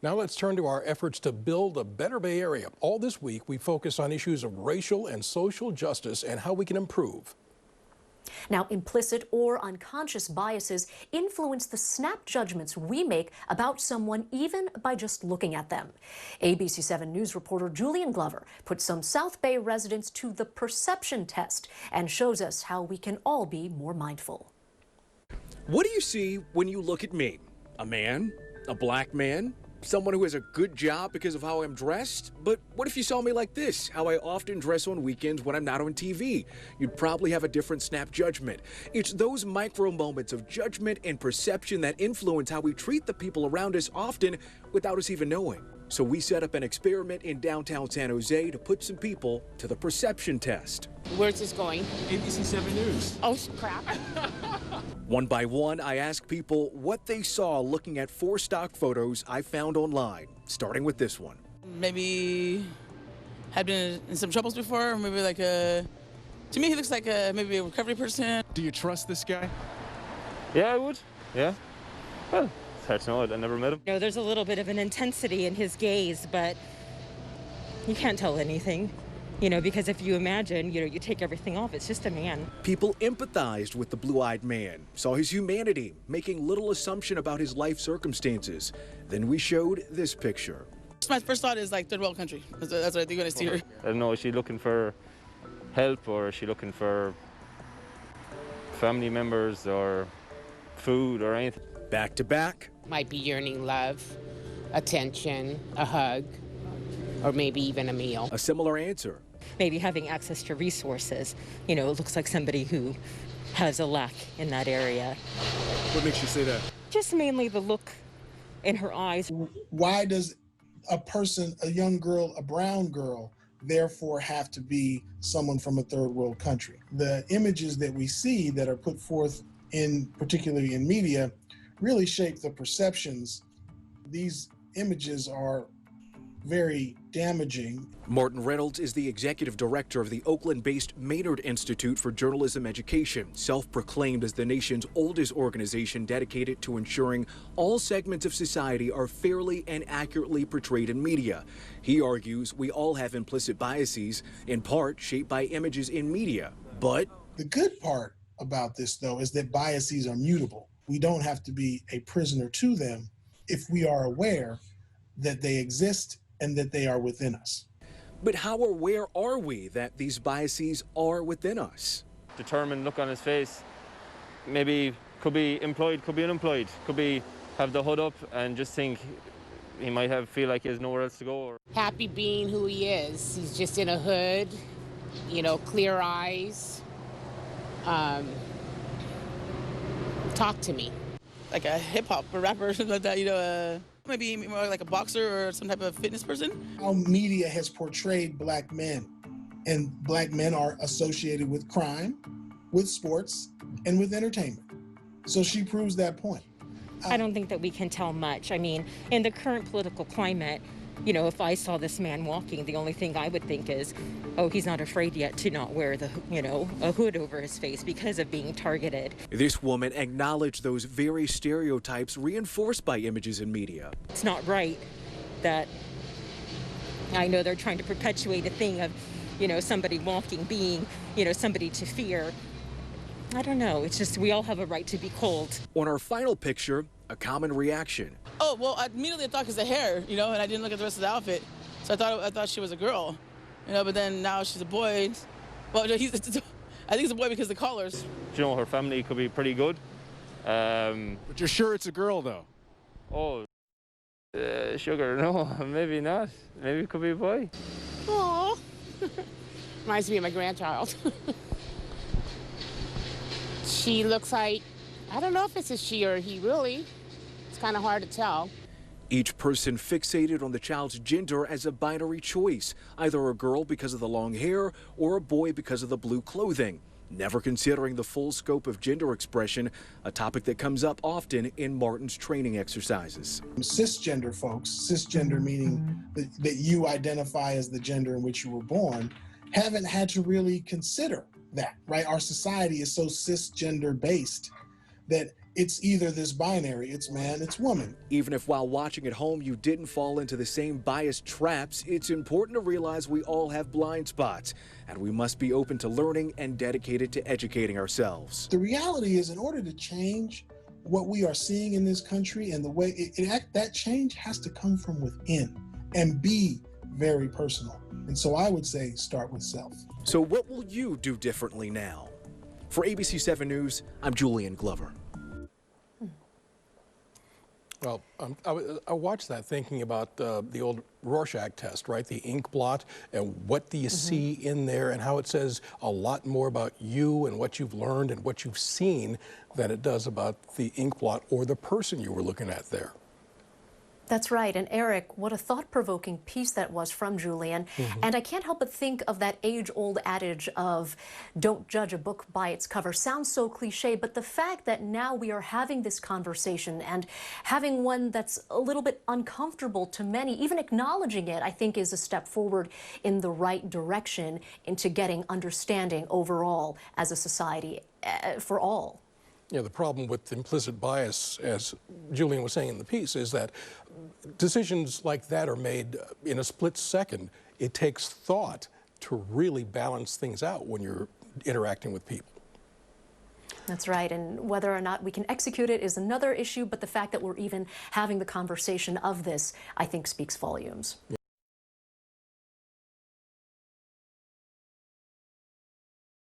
Now let's turn to our efforts to build a better Bay Area. All this week, we focus on issues of racial and social justice and how we can improve. Now, implicit or unconscious biases influence the snap judgments we make about someone even by just looking at them. ABC7 News reporter Julian Glover put some South Bay residents to the perception test and shows us how we can all be more mindful. What do you see when you look at me? A man? A black man? Someone who has a good job because of how I'm dressed? But what if you saw me like this, how I often dress on weekends when I'm not on TV? You'd probably have a different snap judgment. It's those micro moments of judgment and perception that influence how we treat the people around us, often without us even knowing. So we set up an experiment in downtown San Jose to put some people to the perception test. Where's this going? ABC7 News. Oh, crap. One by one, I asked people what they saw looking at 4 stock photos I found online, starting with this one. Maybe had been in some troubles before, maybe like to me he looks like maybe a recovery person. Do you trust this guy? Yeah, I would. Yeah. Well, it's hard to know. I never met him. You know, there's a little bit of an intensity in his gaze, but you can't tell anything. You know, because if you imagine, you know, you take everything off, it's just a man. People empathized with the blue-eyed man, saw his humanity, making little assumption about his life circumstances. Then we showed this picture. My first thought is like third world country. That's what I think when I see her. I don't know, is she looking for help or is she looking for family members or food or anything? Back to back. Might be yearning love, attention, a hug, or maybe even a meal. A similar answer. Maybe having access to resources. You know, it looks like somebody who has a lack in that area. What makes you say that? Just mainly the look in her eyes. Why does a person, a young girl, a brown girl, therefore have to be someone from a third world country? The images that we see that are put forth particularly in media, really shape the perceptions. These images are very damaging. Martin Reynolds is the executive director of the Oakland-based Maynard Institute for Journalism Education, self-proclaimed as the nation's oldest organization dedicated to ensuring all segments of society are fairly and accurately portrayed in media. He argues we all have implicit biases, in part shaped by images in media, but the good part about this, though, is that biases are mutable. We don't have to be a prisoner to them if we are aware that they exist and that they are within us. But how aware are we that these biases are within us? Determined look on his face. Maybe could be employed, could be unemployed, could be have the hood up and just think he might feel like he has nowhere else to go. Happy being who he is. He's just in a hood, you know, clear eyes. Talk to me. Like a hip hop or rapper or something like that, you know, maybe more like a boxer or some type of fitness person. How media has portrayed black men, and black men are associated with crime, with sports, and with entertainment. So she proves that point. I don't think that we can tell much. I mean, in the current political climate, you know, if I saw this man walking, the only thing I would think is, oh, he's not afraid yet to not wear the, you know, a hood over his face because of being targeted. This woman acknowledged those very stereotypes reinforced by images in media. It's not right that I know they're trying to perpetuate a thing of, you know, somebody walking being, you know, somebody to fear. I don't know. It's just we all have a right to be cold. On our final picture, a common reaction. Oh, well, immediately I thought it was the hair, you know, and I didn't look at the rest of the outfit. So I thought she was a girl, you know, but then now she's a boy. Well, I think it's a boy because of the collars. You know, her family could be pretty good. But you're sure it's a girl, though? Oh, sugar, no, maybe not. Maybe it could be a boy. Aww. Reminds me of my grandchild. She looks like, I don't know if it's a she or a he, really. It's kind of hard to tell. Each person fixated on the child's gender as a binary choice, either a girl because of the long hair or a boy because of the blue clothing, never considering the full scope of gender expression, a topic that comes up often in Martin's training exercises. Cisgender folks, cisgender meaning that you identify as the gender in which you were born, haven't had to really consider that, right? Our society is so cisgender based that it's either this binary, it's man, it's woman. Even if while watching at home you didn't fall into the same bias traps, it's important to realize we all have blind spots, and we must be open to learning and dedicated to educating ourselves. The reality is, in order to change what we are seeing in this country and the way that change has to come from within and be very personal. And so I would say start with self. So what will you do differently now? For ABC7 News, I'm Julian Glover. Well, I watched that thinking about the old Rorschach test, right? The ink blot, and what do you see in there, and how it says a lot more about you and what you've learned and what you've seen than it does about the ink blot or the person you were looking at there. That's right. And Eric, what a thought-provoking piece that was from Julian. And I can't help but think of that age-old adage of don't judge a book by its cover. Sounds so cliche, but the fact that now we are having this conversation and having one that's a little bit uncomfortable to many, even acknowledging it, I think is a step forward in the right direction into getting understanding overall as a society for all. Yeah, the problem with implicit bias, as Julian was saying in the piece, is that decisions like that are made in a split second. It takes thought to really balance things out when you're interacting with people. That's right, and whether or not we can execute it is another issue, but the fact that we're even having the conversation of this, I think, speaks volumes.